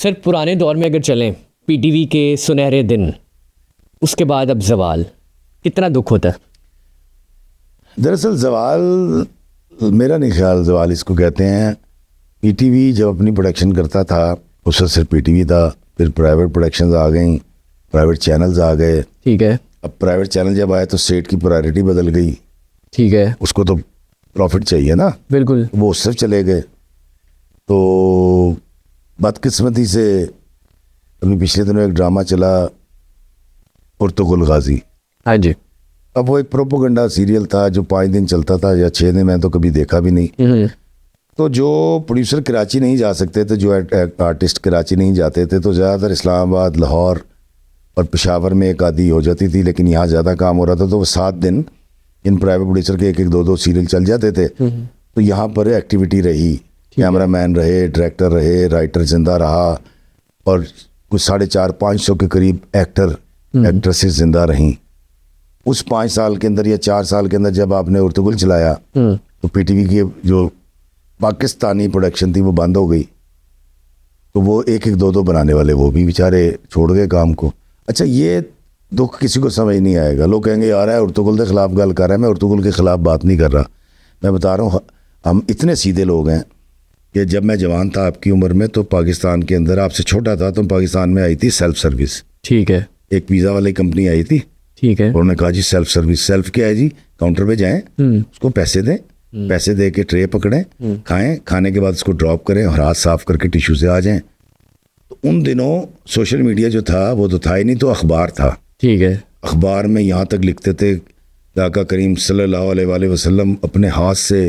Sir पुराने दौर में अगर चलें, पीटीवी के सुनहरे दिन, उसके बाद अब जवाल, कितना दुख होता है? दरअसल जवाल, मेरा नहीं ख्याल जवाल इसको कहते हैं। पीटीवी जब अपनी प्रोडक्शन करता था उस वक्त सिर्फ पीटीवी था, फिर प्राइवेट प्रोडक्शंस आ गई, प्राइवेट चैनल्स आ गए। ठीक है। अब प्राइवेट चैनल जब आए तो स्टेट की प्रायोरिटी बदल गई। ठीक है। उसको तो प्रॉफिट चाहिए ना, बिल्कुल। वो उससे चले गए। तो बदकिस्मती से अभी पिछले दिनों एक ड्रामा चला पुर्तुगल गाजी। हाँ जी। अब वो एक प्रोपोगंडा सीरियल था जो 5 दिन चलता था या 6 दिन, मैं तो कभी देखा भी नहीं। तो जो प्रोड्यूसर कराची नहीं जा सकते थे, जो आर्टिस्ट कराची नहीं जाते थे, तो ज़्यादातर इस्लामाबाद, लाहौर और पेशावर में एक आधी हो जाती थी, लेकिन यहाँ ज़्यादा काम हो रहा था तो वो 7 दिन इन प्राइवेट प्रोड्यूसर के 1-1, 2-2 सीरियल चल जाते थे। तो यहाँ पर एक्टिविटी रही, कैमरामैन रहे, डायरेक्टर रहे, राइटर जिंदा रहा और कुछ 450-500 के करीब एक्ट्रेसेस जिंदा रहीं। उस 5 साल के अंदर या 4 साल के अंदर जब आपने उर्तुगुल चलाया तो पीटीवी की जो पाकिस्तानी प्रोडक्शन थी वो बंद हो गई। तो वो 1-1, 2-2 बनाने वाले वो भी बेचारे छोड़ गए काम को। अच्छा, ये दुख किसी को समझ नहीं आएगा। लोग कहेंगे यार है उर्तुगुल के खिलाफ गल कर रहा है। मैं उर्तुगुल के खिलाफ बात नहीं कर रहा, मैं बता रहा हूँ हम इतने सीधे लोग हैं कि जब मैं जवान था आपकी उम्र में तो पाकिस्तान के अंदर, आपसे छोटा था, तो पाकिस्तान में आई थी सेल्फ सर्विस। ठीक है। एक पिज़्ज़ा वाली कंपनी आई थी। ठीक है। उन्होंने कहा जी सेल्फ सर्विस। सेल्फ क्या है जी? काउंटर पे जाएं, उसको पैसे दें, पैसे दे के ट्रे पकड़ें, खाएं, खाने के बाद उसको ड्रॉप करें और हाथ साफ करके टिश्यू से आ जाएं। तो उन दिनों सोशल मीडिया जो था वो तो था ही नहीं, तो अखबार था। ठीक है। अखबार में यहाँ तक लिखते थे आका करीम सल्लल्लाहु अलैहि वसल्लम अपने हाथ से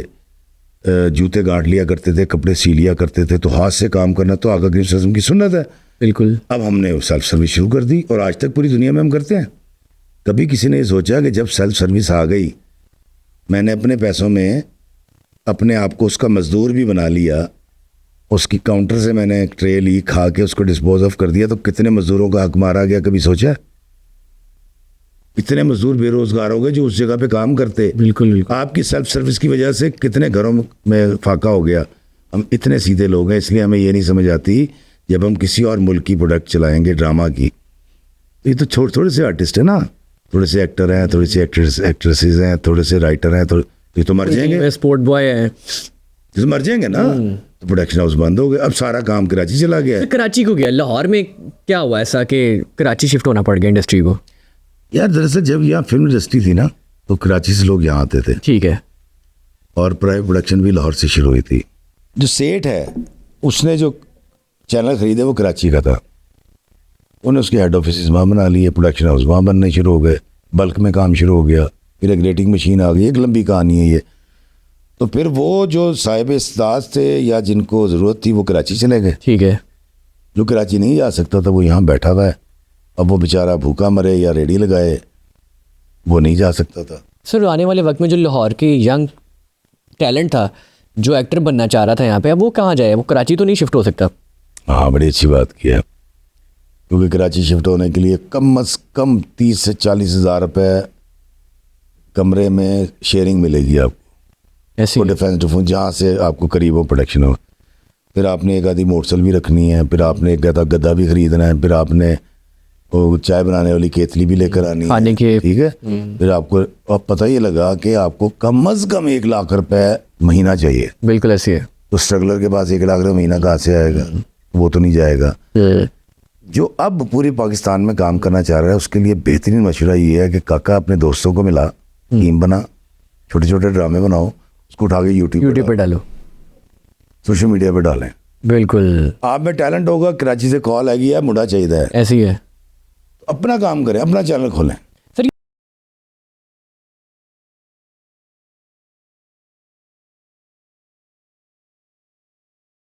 जूते गांठ लिया करते थे, कपड़े सी लिया करते थे। तो हाथ से काम करना तो आका करीम सल्लल्लाहु अलैहि वसल्लम की सुन्नत है। बिल्कुल। अब हमने सेल्फ सर्विस शुरू कर दी और आज तक पूरी दुनिया में हम करते हैं। कभी किसी ने सोचा कि जब सेल्फ सर्विस आ गई, मैंने अपने पैसों में अपने आप को उसका मजदूर भी बना लिया, उसकी काउंटर से मैंने एक ट्रे ली, खा के उसको डिस्पोज ऑफ कर दिया, तो कितने मजदूरों का हक मारा गया? कभी सोचा? इतने मजदूर बेरोजगार हो गए जो उस जगह पे काम करते। बिल्कुल बिल्कुल। आपकी सेल्फ सर्विस की वजह से कितने घरों में फाका हो गया। हम इतने सीधे लोग हैं, इसलिए हमें ये नहीं समझ आती जब हम किसी और मुल्क की प्रोडक्ट चलाएंगे ड्रामा की। ये तो थोड़े से आर्टिस्ट है ना, थोड़े से एक्टर हैं, थोड़ी सी एक्ट्रेसेस हैं, थोड़े से राइटर हैं, तो ये तो मर जाएंगे। स्पोर्ट बॉय है तो मर जाएंगे ना। तो प्रोडक्शन हाउस बंद हो गए। अब सारा काम कराची चला गया है। कराची को गया, लाहौर में क्या हुआ ऐसा कि कराची शिफ्ट होना पड़ गया इंडस्ट्री को? यार दरअसल जब यहाँ फिल्म इंडस्ट्री थी ना तो कराची से लोग यहाँ आते थे। ठीक है। और प्राइवेट प्रोडक्शन भी लाहौर से शुरू हुई थी। जो सेठ है उसने जो चैनल खरीदे वो कराची का था, उन्हें उसके हेड ऑफिस वहाँ बना लिए, प्रोडक्शन हाउस वहाँ बनने शुरू हो गए, बल्क में काम शुरू हो गया, फिर एक रेटिंग मशीन आ गई। एक लंबी कहानी है ये। तो फिर वो जो साहिब इस्ताद थे या जिनको ज़रूरत थी वो कराची चले गए। ठीक है। जो कराची नहीं जा सकता था वो यहाँ बैठा हुआ है। अब वो बेचारा भूखा मरे या रेडी लगाए, वो नहीं जा सकता था। सर आने वाले वक्त में जो लाहौर के यंग टैलेंट था, जो एक्टर बनना चाह रहा था यहाँ पे, अब वो कहाँ जाए? वो कराची तो नहीं शिफ्ट हो सकता? हाँ, बड़ी अच्छी बात की है, क्योंकि कराची शिफ्ट होने के लिए कम अज़ कम 30 से 40 हज़ार रुपये कमरे में शेयरिंग मिलेगी आपको। ऐसी डिफेंस जहाँ से आपको करीब हो प्रोडक्शन हो। फिर आपने एक आधी मोटरसाइकिल भी रखनी है, फिर आपने एक गद्दा भी खरीदना है, फिर आपने वो चाय बनाने वाली केतली भी लेकर आनी खाने है। के। ठीक है। फिर आपको अब पता ही लगा कि आपको कम अज़ कम 1 लाख रुपए महीना चाहिए। बिल्कुल ऐसी है। तो स्ट्रगलर के पास 1 लाख रुपये महीना कहाँ से आएगा? वो तो नहीं जाएगा। जो अब पूरे पाकिस्तान में काम करना चाह रहा है उसके लिए बेहतरीन मशवरा ये है कि काका अपने दोस्तों को मिला, टीम बना, छोटे छोटे ड्रामे बनाओ, उसको उठा के यूट्यूब पे डालो, सोशल मीडिया पे डालें। बिल्कुल। आप में टैलेंट होगा, कराची से कॉल आएगी, यार मुंडा चाहिए है, ऐसी है। अपना काम करें, अपना चैनल खोलें।